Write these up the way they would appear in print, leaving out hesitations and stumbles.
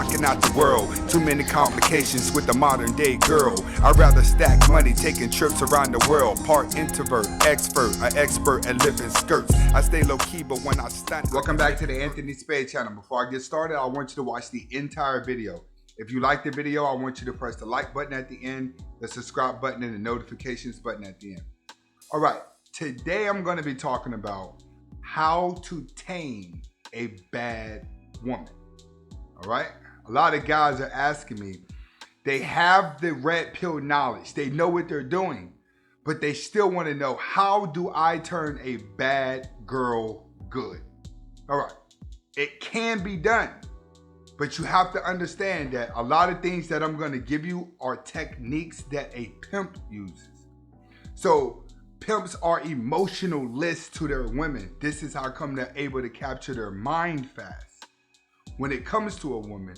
rocking out the world. Too many complications with the modern day girl. I'd rather stack money taking trips around the world. Part introvert, expert, an expert at lifting skirts. I stay low key, but when I stunt. Welcome back to the Anthony Spade channel. Before I get started, I want you to watch the entire video. If you like the video, I want you to press the like button at the end, the subscribe button, and the notifications button at the end. All right, today I'm going to be talking about how to tame a bad woman. All right, a lot of guys are asking me, they have the red pill knowledge, they know what they're doing, but they still want to know, how do I turn a bad girl good? All right, it can be done. But you have to understand that a lot of things that I'm going to give you are techniques that a pimp uses. So pimps are emotionalists to their women. This is how come they're able to capture their mind fast. When it comes to a woman,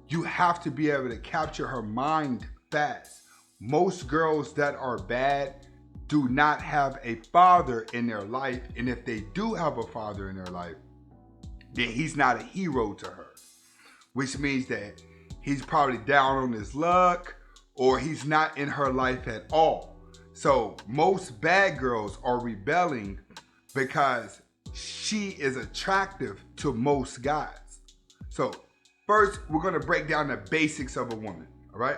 you have to be able to capture her mind fast. Most girls that are bad do not have a father in their life. And if they do have a father in their life, then he's not a hero to her. Which means that he's probably down on his luck or he's not in her life at all. So most bad girls are rebelling because she is attractive to most guys. So first, we're going to break down the basics of a woman, all right?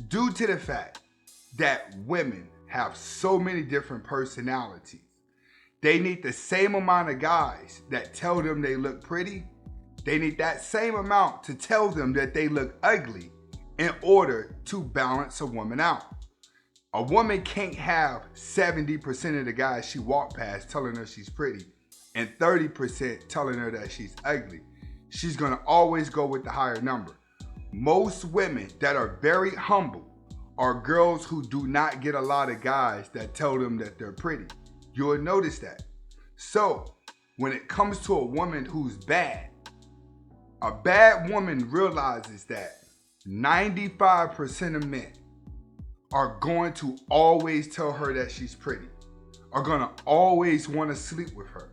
Due to the fact that women have so many different personalities, they need the same amount of guys that tell them they look pretty. They need that same amount to tell them that they look ugly in order to balance a woman out. A woman can't have 70% of the guys she walked past telling her she's pretty and 30% telling her that she's ugly. She's gonna always go with the higher number. Most women that are very humble are girls who do not get a lot of guys that tell them that they're pretty. You'll notice that. So when it comes to a woman who's bad, a bad woman realizes that 95% of men are going to always tell her that she's pretty, are going to always want to sleep with her.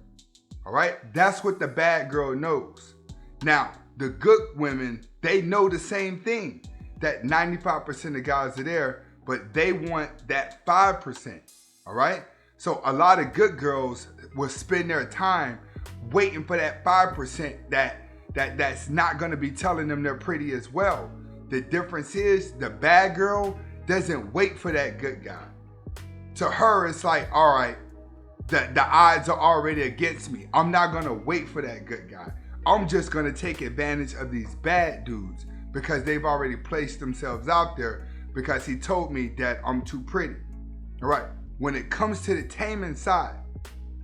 All right? That's what the bad girl knows. Now, the good women, they know the same thing, that 95% of guys are there, but they want that 5%. All right? So a lot of good girls will spend their time waiting for that 5% that's not going to be telling them they're pretty as well. The difference is the bad girl doesn't wait for that good guy. To her, it's like, all right, the odds are already against me. I'm not going to wait for that good guy. I'm just going to take advantage of these bad dudes because they've already placed themselves out there because he told me that I'm too pretty. All right, when it comes to the taming side,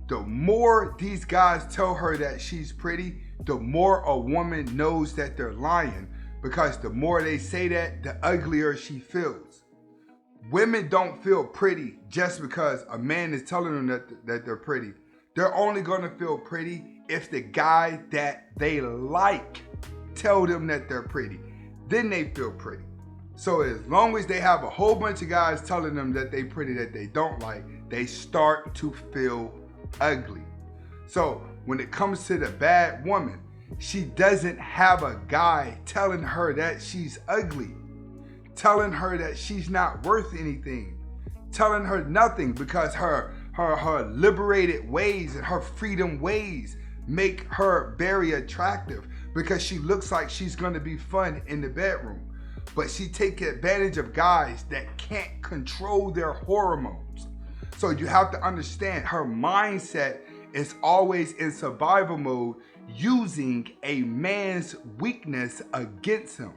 the more these guys tell her that she's pretty, the more a woman knows that they're lying, because the more they say that, the uglier she feels. Women don't feel pretty just because a man is telling them that they're pretty. They're only gonna feel pretty if the guy that they like tell them that they're pretty. Then they feel pretty. So as long as they have a whole bunch of guys telling them that they pretty that they don't like, they start to feel ugly. So when it comes to the bad woman, she doesn't have a guy telling her that she's ugly, telling her that she's not worth anything, telling her nothing, because her liberated ways and her freedom ways make her very attractive because she looks like she's going to be fun in the bedroom. But she takes advantage of guys that can't control their hormones. So you have to understand, her mindset is always in survival mode, using a man's weakness against him.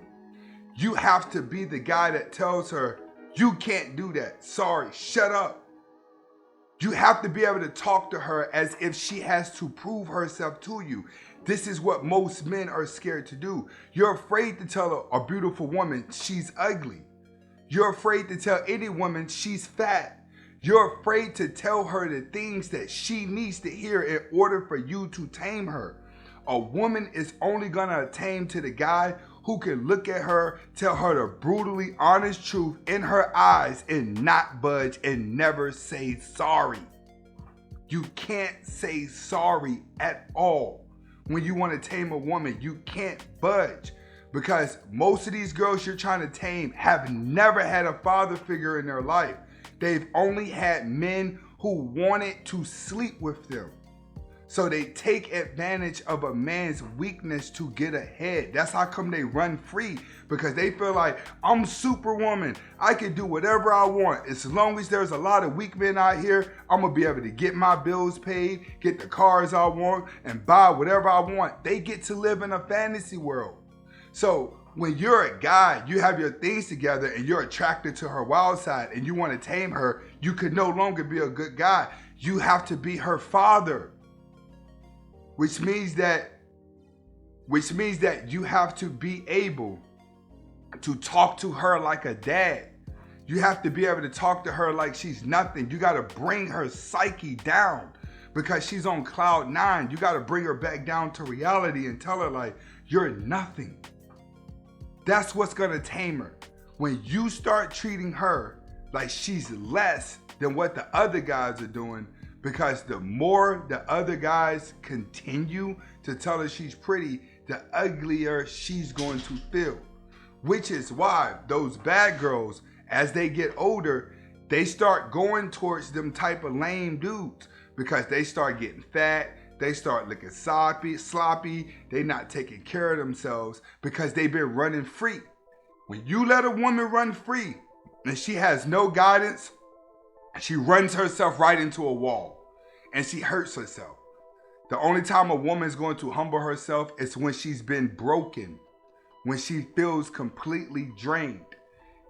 You have to be the guy that tells her, you can't do that. Sorry, shut up. You have to be able to talk to her as if she has to prove herself to you. This is what most men are scared to do. You're afraid to tell a beautiful woman she's ugly. You're afraid to tell any woman she's fat. You're afraid to tell her the things that she needs to hear in order for you to tame her. A woman is only gonna tame to the guy who can look at her, tell her the brutally honest truth in her eyes and not budge and never say sorry. You can't say sorry at all. When you want to tame a woman, you can't budge, Because most of these girls you're trying to tame have never had a father figure in their life. They've only had men who wanted to sleep with them. So they take advantage of a man's weakness to get ahead. That's how come they run free, because they feel like, I'm Superwoman. I can do whatever I want. As long as there's a lot of weak men out here, I'm going to be able to get my bills paid, get the cars I want, and buy whatever I want. They get to live in a fantasy world. So when you're a guy, you have your things together and you're attracted to her wild side and you want to tame her, you could no longer be a good guy. You have to be her father. Which means that you have to be able to talk to her like a dad. You have to be able to talk to her like she's nothing. You got to bring her psyche down because she's on cloud 9. You got to bring her back down to reality and tell her like, you're nothing. That's what's going to tame her. When you start treating her like she's less than what the other guys are doing, because the more the other guys continue to tell her she's pretty, the uglier she's going to feel. Which is why those bad girls, as they get older, they start going towards them type of lame dudes because they start getting fat. They start looking sloppy. They not taking care of themselves because they've been running free. When you let a woman run free and she has no guidance, she runs herself right into a wall and she hurts herself. The only time a woman is going to humble herself is when she's been broken, when she feels completely drained.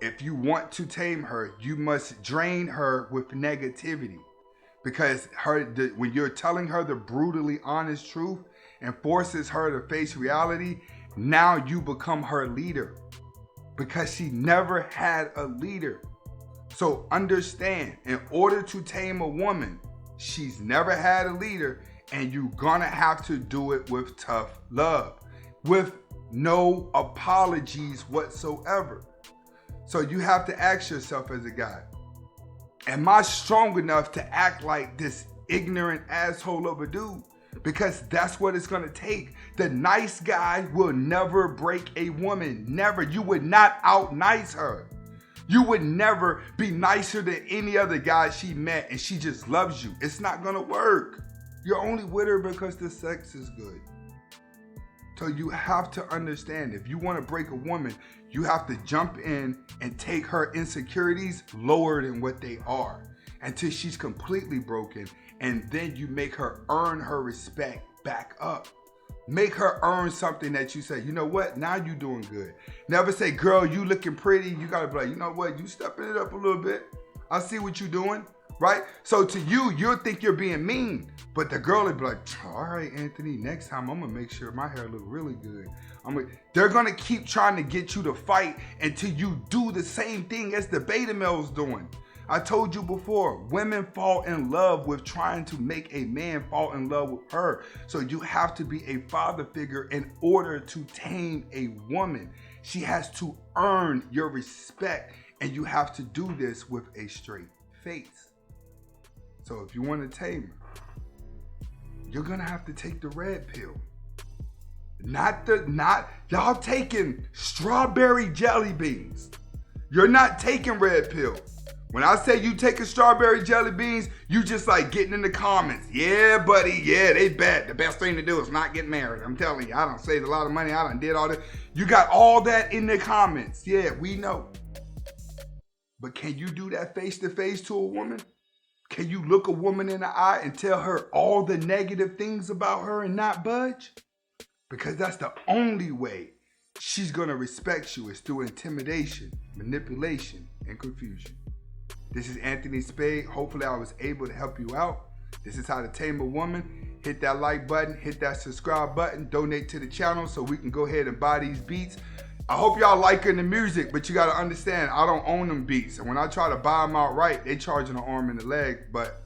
If you want to tame her, you must drain her with negativity. Because when you're telling her the brutally honest truth and forces her to face reality, now you become her leader. Because she never had a leader. So understand, in order to tame a woman, she's never had a leader, and you're gonna have to do it with tough love, with no apologies whatsoever. So you have to ask yourself as a guy, am I strong enough to act like this ignorant asshole of a dude? Because that's what it's gonna take. The nice guy will never break a woman. Never. You would not out-nice her. You would never be nicer than any other guy she met and she just loves you. It's not gonna work. You're only with her because the sex is good. So you have to understand, if you want to break a woman, you have to jump in and take her insecurities lower than what they are until she's completely broken, and then you make her earn her respect back up. Make her earn something that you say, you know what, now you doing good. Never say, girl, you looking pretty. You gotta be like, you know what, you stepping it up a little bit. I see what you doing, right? So to you, you'll think you're being mean, but the girl will be like, all right, Anthony, next time I'm gonna make sure my hair look really good. They're gonna keep trying to get you to fight until you do the same thing as the beta male's doing. I told you before, women fall in love with trying to make a man fall in love with her. So you have to be a father figure in order to tame a woman. She has to earn your respect, and you have to do this with a straight face. So if you want to tame her, you're gonna have to take the red pill. Not y'all taking strawberry jelly beans. You're not taking red pill. When I say you taking strawberry jelly beans, you just like getting in the comments. Yeah, buddy, yeah, they bad. The best thing to do is not get married. I'm telling you, I done saved a lot of money. I done did all this. You got all that in the comments. Yeah, we know. But can you do that face to face to a woman? Can you look a woman in the eye and tell her all the negative things about her and not budge? Because that's the only way she's going to respect you, is through intimidation, manipulation, and confusion. This is Anthony Spade. Hopefully I was able to help you out. This is how to tame a woman. Hit that like button, hit that subscribe button, donate to the channel so we can go ahead and buy these beats. I hope y'all liking the music, but you got to understand, I don't own them beats. And when I try to buy them outright, they charging an arm and a leg, but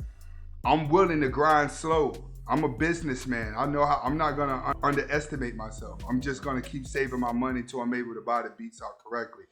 I'm willing to grind slow. I'm a businessman. I know how. I'm not going to underestimate myself. I'm just going to keep saving my money until I'm able to buy the beats out correctly.